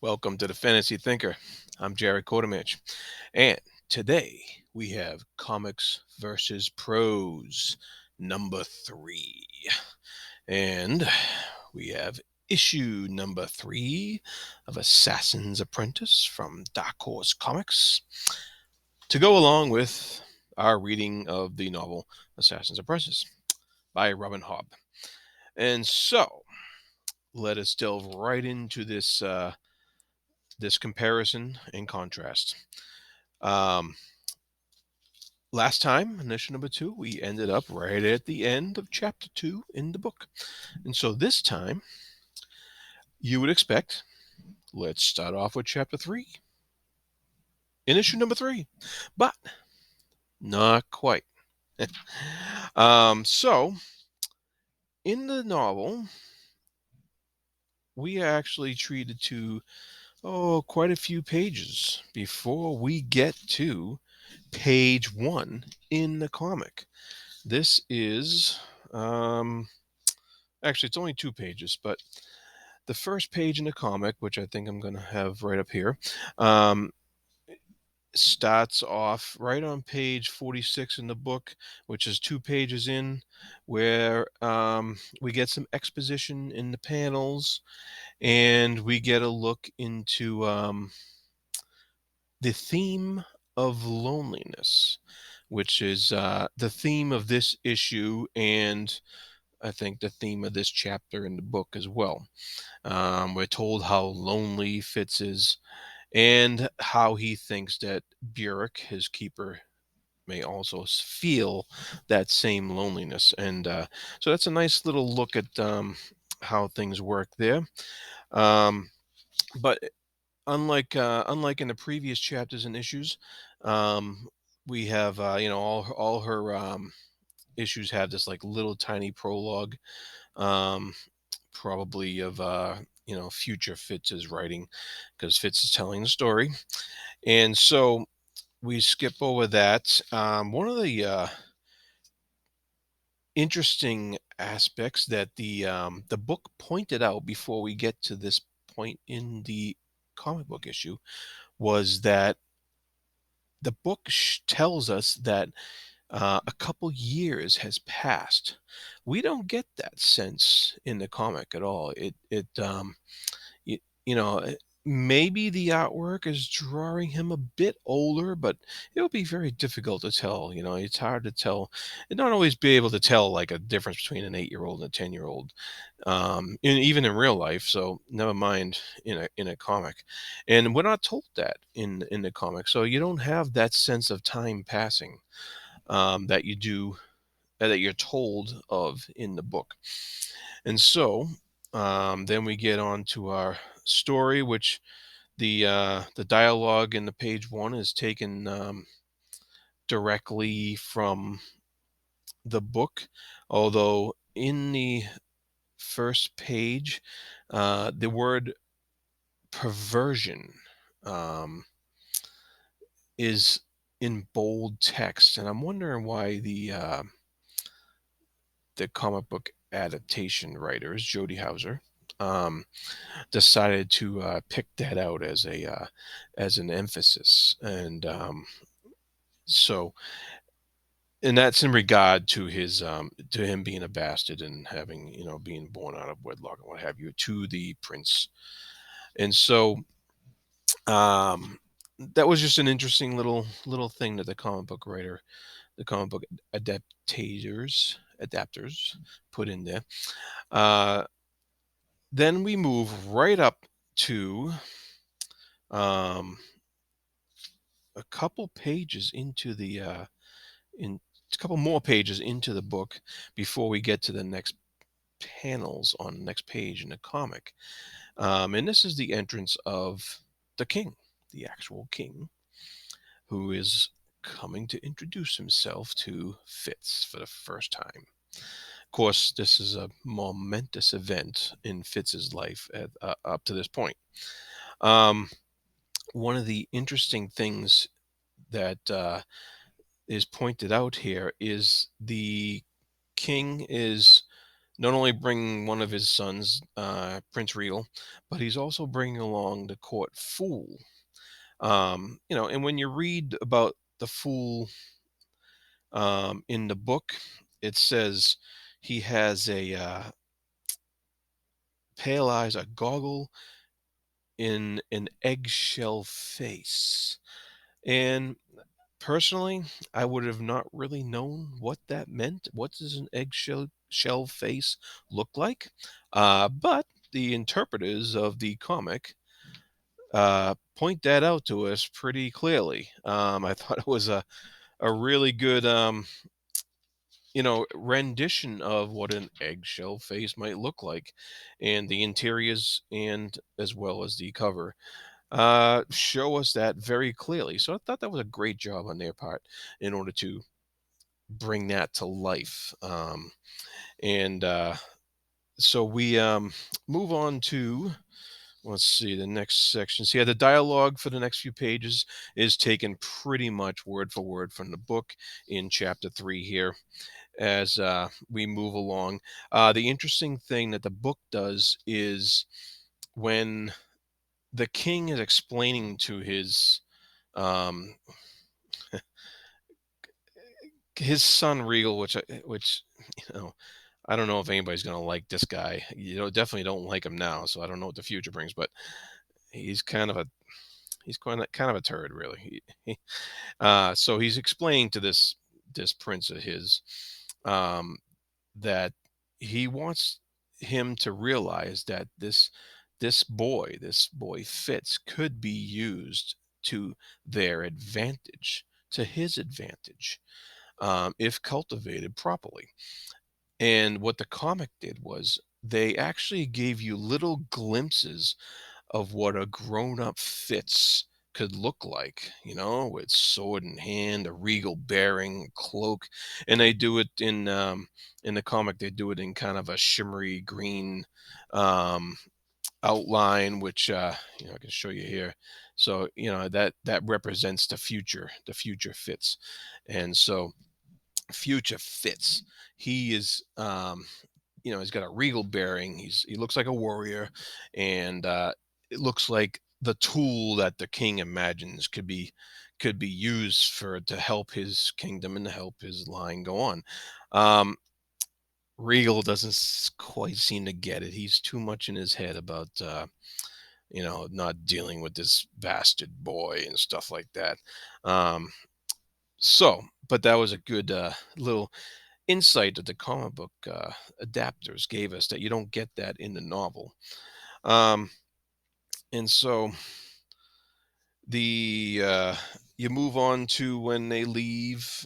Welcome to the Fantasy Thinker. I'm Jared Kodamich, and today we have Comics versus Prose number 3. And we have issue number 3 of Assassin's Apprentice from Dark Horse Comics to go along with our reading of the novel Assassin's Apprentice by Robin Hobb. And so, let us delve right into this comparison and contrast. Last time, in issue number 2, we ended up right at the end of chapter 2 in the book. And so this time, you would expect, let's start off with chapter 3 in issue number 3. But not quite. So, in the novel, we are actually treated to quite a few pages before we get to page 1 in the comic. This is actually it's only 2 pages, but the first page in the comic, which I think I'm going to have right up here, starts off right on page 46 in the book, which is 2 pages in, where we get some exposition in the panels, and we get a look into the theme of loneliness, which is the theme of this issue, and I think the theme of this chapter in the book as well. We're told how lonely Fitz is, and how he thinks that Burek, his keeper, may also feel that same loneliness. And so that's a nice little look at how things work there. But unlike in the previous chapters and issues, we have all her issues have this like little tiny prologue, um, probably of future Fitz's writing, because Fitz is telling the story, and so we skip over that. One of the interesting aspects that the book pointed out before we get to this point in the comic book issue was that the book tells us that a couple years has passed. We don't get that sense in the comic at all. You, you know, maybe the artwork is drawing him a bit older, but it'll be very difficult to tell. It's hard to tell, and not always be able to tell like a difference between an 8-year-old and a 10-year-old, even in real life. So never mind in a comic, and we're not told that in the comic. So you don't have that sense of time passing that you do that you're told of in the book. And so then we get on to our story, which the dialogue in the page 1 is taken directly from the book, although in the first page, the word perversion um, is in bold text, and I'm wondering why the comic book adaptation writers, Jody Houser, um, decided to pick that out as an emphasis, and so, and that's in regard to his to him being a bastard and having being born out of wedlock and what have you to the prince, and so that was just an interesting little thing that the comic book adapters put in there. Uh, then we move right up to um, a couple pages into the in a couple more pages into the book before we get to the next panels on the next page in the comic. And this is the entrance of the king, the actual king, who is coming to introduce himself to Fitz for the first time. Of course, this is a momentous event in Fitz's life up to this point. One of the interesting things that is pointed out here is the king is not only bringing one of his sons, Prince Regal, but he's also bringing along the court fool. And when you read about the fool in the book, it says he has a pale eyes, a goggle in an eggshell face. And personally, I would have not really known what that meant. What does an eggshell face look like? But the interpreters of the comic point that out to us pretty clearly. I thought it was a really good rendition of what an eggshell face might look like, and the interiors and as well as the cover show us that very clearly. So I thought that was a great job on their part in order to bring that to life. And so we move on to, let's see, the next section. So yeah, the dialogue for the next few pages is taken pretty much word for word from the book in chapter 3 here as we move along. The interesting thing that the book does is when the king is explaining to um, his son Regal, which I don't know if anybody's gonna like this guy. Definitely don't like him now. So I don't know what the future brings, but he's kind of a kind of a turd, really. So he's explaining to this prince of his um, that he wants him to realize that this boy Fitz could be used to their advantage, to his advantage, if cultivated properly. And what the comic did was they actually gave you little glimpses of what a grown-up Fitz could look like, with sword in hand, a regal bearing, cloak, and they do it in the comic. They do it in kind of a shimmery green um, outline, which I can show you here. So that represents the future Fitz, and so future Fitz. He is he's got a regal bearing. He looks like a warrior, and it looks like the tool that the king imagines could be used for to help his kingdom and to help his line go on. Um, Regal doesn't quite seem to get it. He's too much in his head about not dealing with this bastard boy and stuff like that. Um, but that was a good little insight that the comic book adapters gave us that you don't get that in the novel. Um, and so the you move on to when they leave.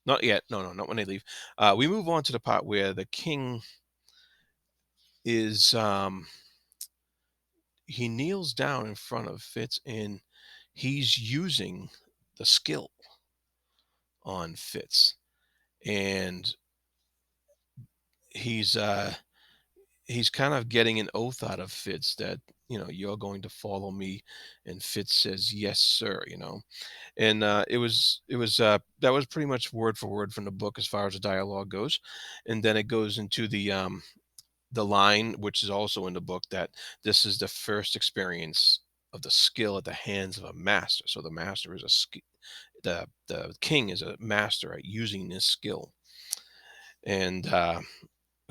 Not yet. No, no, not when they leave. We move on to the part where the king is. He kneels down in front of Fitz, and he's using the skill on Fitz, and he's uh, he's kind of getting an oath out of Fitz that you're going to follow me, and Fitz says yes, sir. And it was that was pretty much word for word from the book as far as the dialogue goes, and then it goes into the line which is also in the book that this is the first experience of the skill at the hands of a master. So the master is the king is a master at using this skill, and of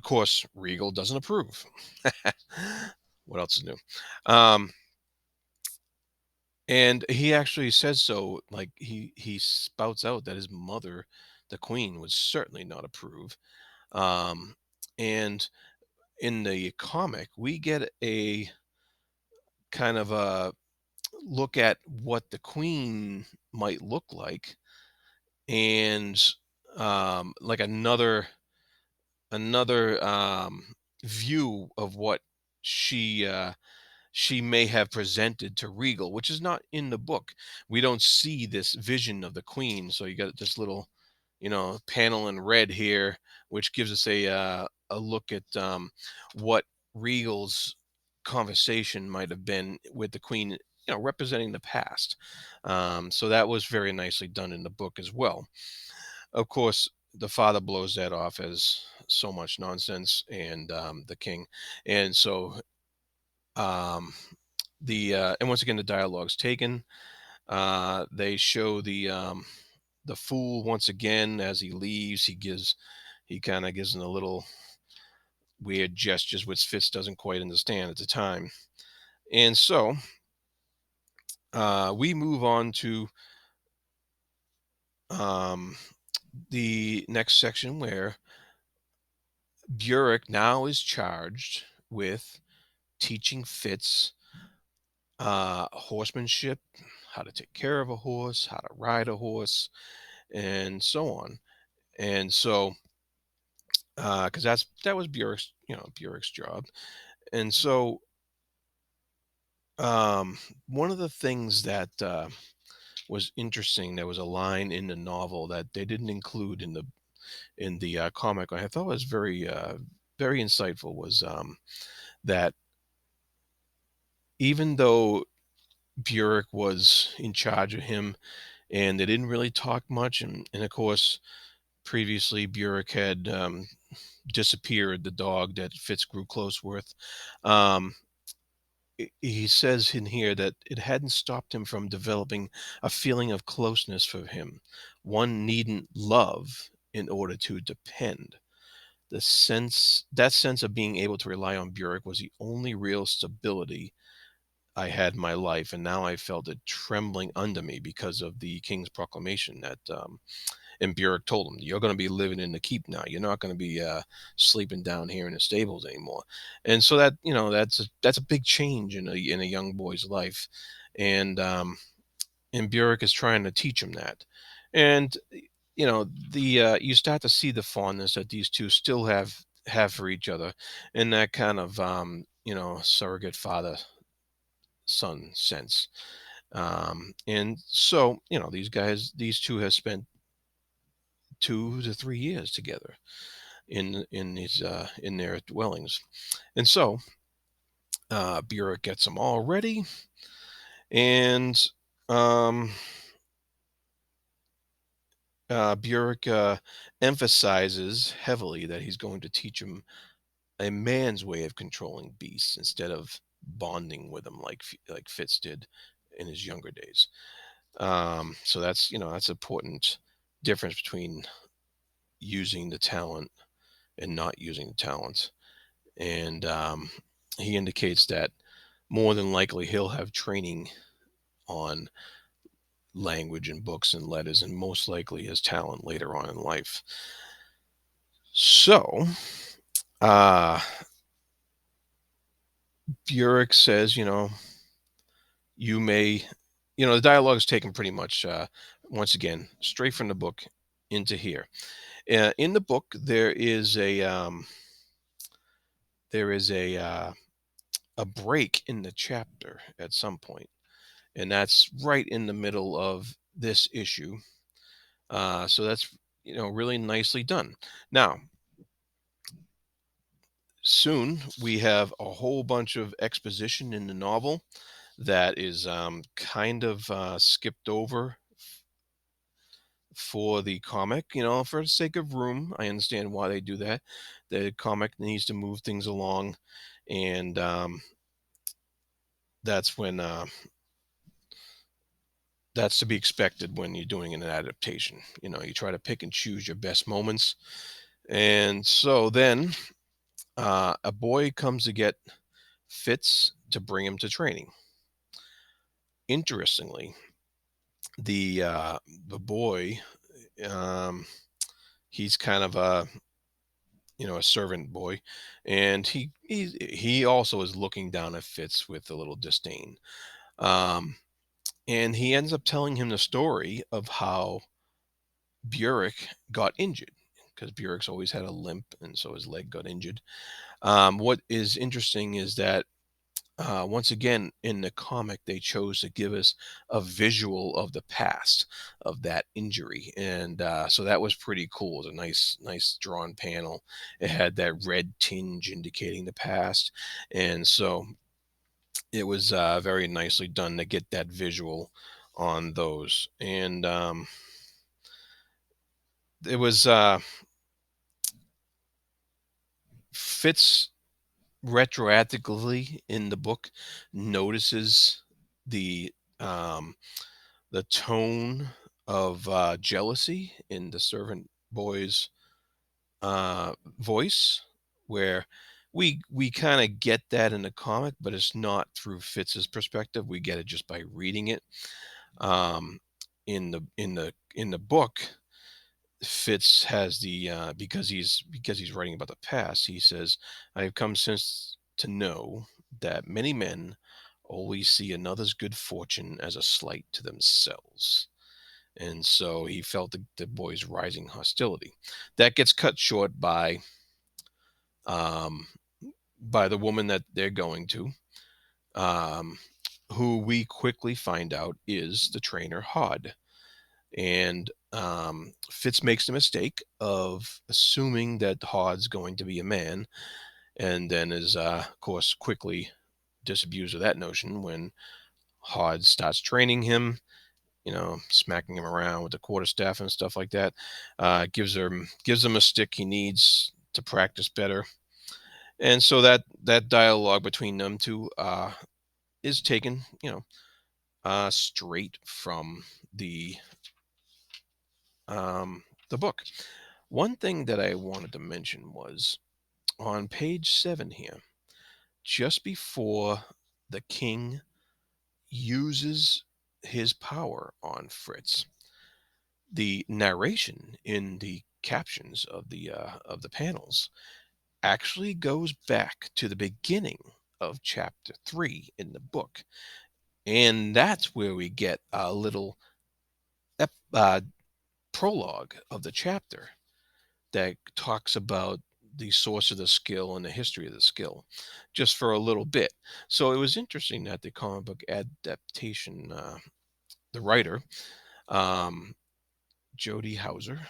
course, Regal doesn't approve. What else is new? Um, and he actually says so. Like he spouts out that his mother, the queen, would certainly not approve. Um, and in the comic, we get a kind of a look at what the queen might look like, and like another view of what she she may have presented to Regal, which is not in the book. We don't see this vision of the queen. So you got this little, panel in red here, which gives us a look at what Regal's conversation might have been with the queen, representing the past. So that was very nicely done in the book as well. Of course, the father blows that off so much nonsense, and the king. And so um, and once again, the dialogue's taken. They show the fool once again as he leaves. He kind of gives him a little weird gestures, which Fitz doesn't quite understand at the time. And so we move on to um, the next section where Burek now is charged with teaching Fitz horsemanship, how to take care of a horse, how to ride a horse, and so on. And so, because that was Burek's job. And so, um, one of the things that was interesting, there was a line in the novel that they didn't include in the comic. I thought was very insightful. Was that even though Burek was in charge of him, and they didn't really talk much, and of course previously Burek had disappeared the dog that Fitz grew close with. Um, he says in here that it hadn't stopped him from developing a feeling of closeness for him. One needn't love in order to depend. That sense of being able to rely on Burek was the only real stability I had in my life, and now I felt it trembling under me because of the king's proclamation that and Burek told him, "You're going to be living in the keep now. You're not going to be sleeping down here in the stables anymore." And so that that's a big change in a young boy's life, and Burek is trying to teach him that, and the you start to see the fondness that these two still have for each other, in that kind of surrogate father son sense. And so these two have spent 2 to 3 years together in their dwellings. And so Burek gets them all ready, and um, Burek emphasizes heavily that he's going to teach him a man's way of controlling beasts instead of bonding with them like Fitz did in his younger days. So that's an important difference between using the talent and not using the talent. And he indicates that more than likely he'll have training on language and books and letters, and most likely his talent later on in life. So, uh, Burek says, you may, the dialogue is taken pretty much, once again, straight from the book into here. In the book, there is a break in the chapter at some point, and that's right in the middle of this issue. So that's really nicely done. Now, soon we have a whole bunch of exposition in the novel that is kind of skipped over for the comic. For the sake of room, I understand why they do that. The comic needs to move things along, and that's when that's to be expected when you're doing an adaptation. You try to pick and choose your best moments. And so then a boy comes to get Fitz to bring him to training. Interestingly, the boy, um, he's kind of a servant boy, and he also is looking down at Fitz with a little disdain. Um, and he ends up telling him the story of how Burek got injured, because Burek's always had a limp, and so his leg got injured. What is interesting is that once again, in the comic, they chose to give us a visual of the past of that injury, and so that was pretty cool. It was a nice drawn panel. It had that red tinge indicating the past, and so it was very nicely done to get that visual on those. And it was Fitz retroactively in the book notices the um, the tone of jealousy in the servant boy's voice, where we kind of get that in the comic, but it's not through Fitz's perspective. We get it just by reading it. Um, in the book, Fitz has the because he's writing about the past. He says, "I have come since to know that many men always see another's good fortune as a slight to themselves." And so he felt the boy's rising hostility. That gets cut short um, by the woman that they're going to, um, who we quickly find out is the trainer Hod. And Fitz makes the mistake of assuming that Hod's going to be a man, and then is, of course, quickly disabused of that notion when Hod starts training him, smacking him around with the quarterstaff and stuff like that. Gives him a stick he needs to practice better, and so that dialogue between them two is taken, straight from the book. One thing that I wanted to mention was on page 7 here, just before the king uses his power on Fritz, the narration in the captions of the panels actually goes back to the beginning of chapter 3 in the book, and that's where we get a little prologue of the chapter that talks about the source of the skill and the history of the skill, just for a little bit. So it was interesting that the comic book adaptation, the writer, um, Jody Hauser,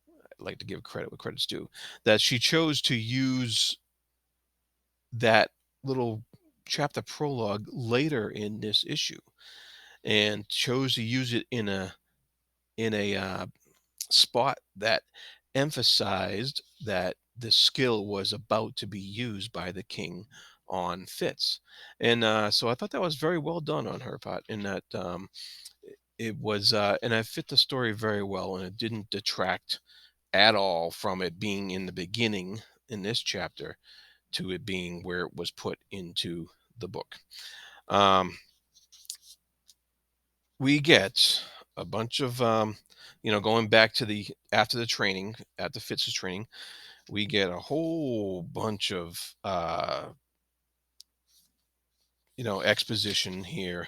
I'd like to give credit where credit's due, that she chose to use that little chapter prologue later in this issue, and chose to use it in a spot that emphasized that the skill was about to be used by the king on Fitz. And so I thought that was very well done on her part, in that it was, and I fit the story very well, and it didn't detract at all from it being in the beginning in this chapter to it being where it was put into the book. Um, we get a bunch of, going back to the after the training, at the Fitz's training, we get a whole bunch of exposition here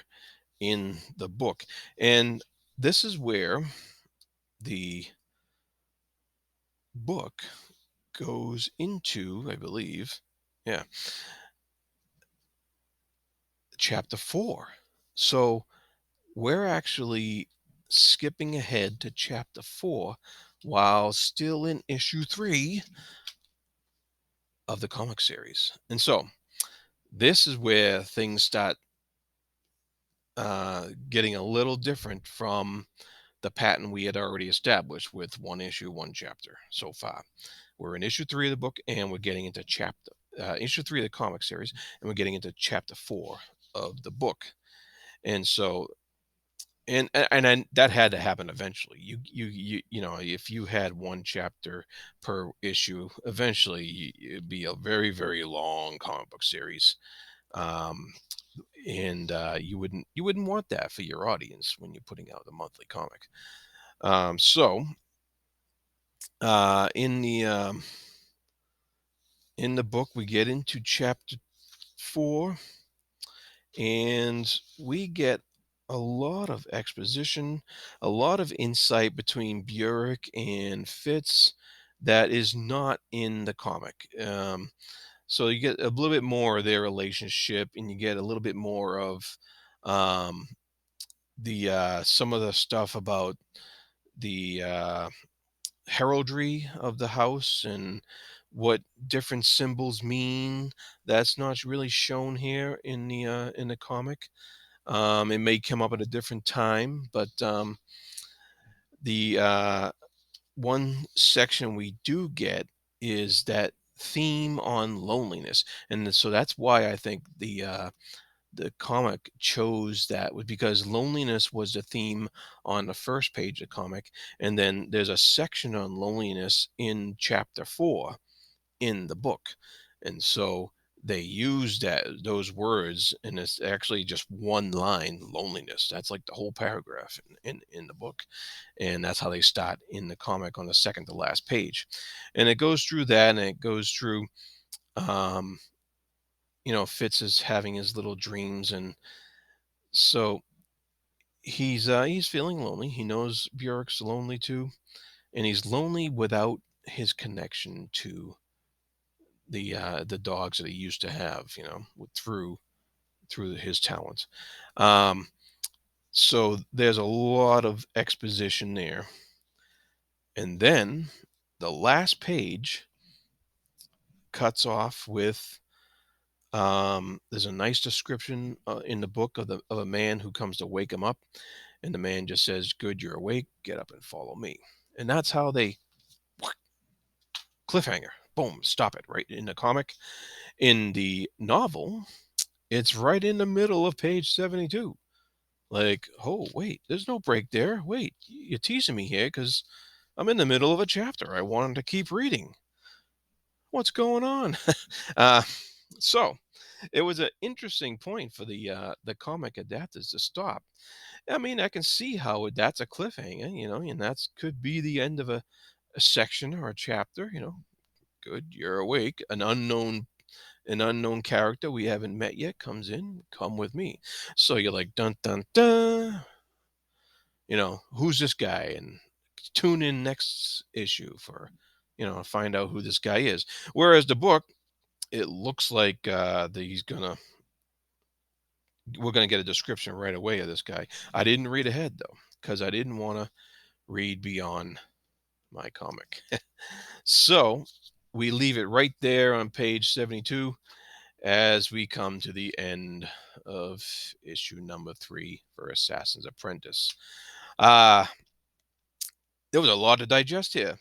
in the book, and this is where the book goes into, I believe, yeah, chapter 4. So we're actually skipping ahead to chapter 4 while still in issue 3 of the comic series. And so this is where things start getting a little different from the pattern we had already established with one issue, one chapter so far. We're in issue 3 of the book, and we're getting into issue 3 of the comic series, and we're getting into chapter 4 of the book. And so, that had to happen eventually. If you had one chapter per issue, eventually it'd be a very, very long comic book series. Um, and you wouldn't want that for your audience when you're putting out a monthly comic. So in the book, we get into chapter 4, and we get a lot of exposition, a lot of insight between Burek and Fitz that is not in the comic. So you get a little bit more of their relationship, and you get a little bit more of um, the some of the stuff about the heraldry of the house and what different symbols mean. That's not really shown here in the comic. It may come up at a different time, but the one section we do get is that theme on loneliness, and so that's why I think the comic chose that, was because loneliness was the theme on the first page of the comic, and then there's a section on loneliness in chapter 4 in the book. And so they used those words, and it's actually just one line, loneliness. That's like the whole paragraph in the book. And that's how they start in the comic on the second to last page. And it goes through that, and it goes through um, Fitz is having his little dreams, and so he's feeling lonely. He knows Bjork's lonely too, and he's lonely without his connection to the dogs that he used to have, through his talents. Um, so there's a lot of exposition there, and then the last page cuts off with there's a nice description in the book of a man who comes to wake him up, and the man just says, "Good, you're awake. Get up and follow me." And that's how they cliffhanger. Boom, stop it right in the comic. In the novel, it's right in the middle of page 72. Like, oh, wait, there's no break there. Wait, you're teasing me here because I'm in the middle of a chapter. I wanted to keep reading. What's going on? uh, so it was an interesting point for the comic adapters to stop. I mean, I can see how that's a cliffhanger, and that's could be the end of a section or a chapter. Good, you're awake. An unknown character we haven't met yet comes in. Come with me. So you're like, dun dun dun. Who's this guy? And tune in next issue for, find out who this guy is. Whereas the book, it looks like we're gonna get a description right away of this guy. I didn't read ahead though, because I didn't want to read beyond my comic. So we leave it right there on page 72 as we come to the end of issue number 3 for Assassin's Apprentice. Uh, there was a lot to digest here.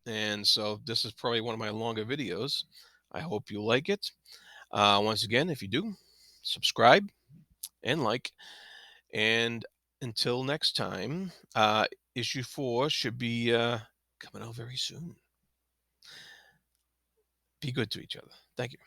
And so this is probably one of my longer videos. I hope you like it. Once again, if you do, subscribe and like. And until next time, issue 4 should be coming out very soon. Be good to each other. Thank you.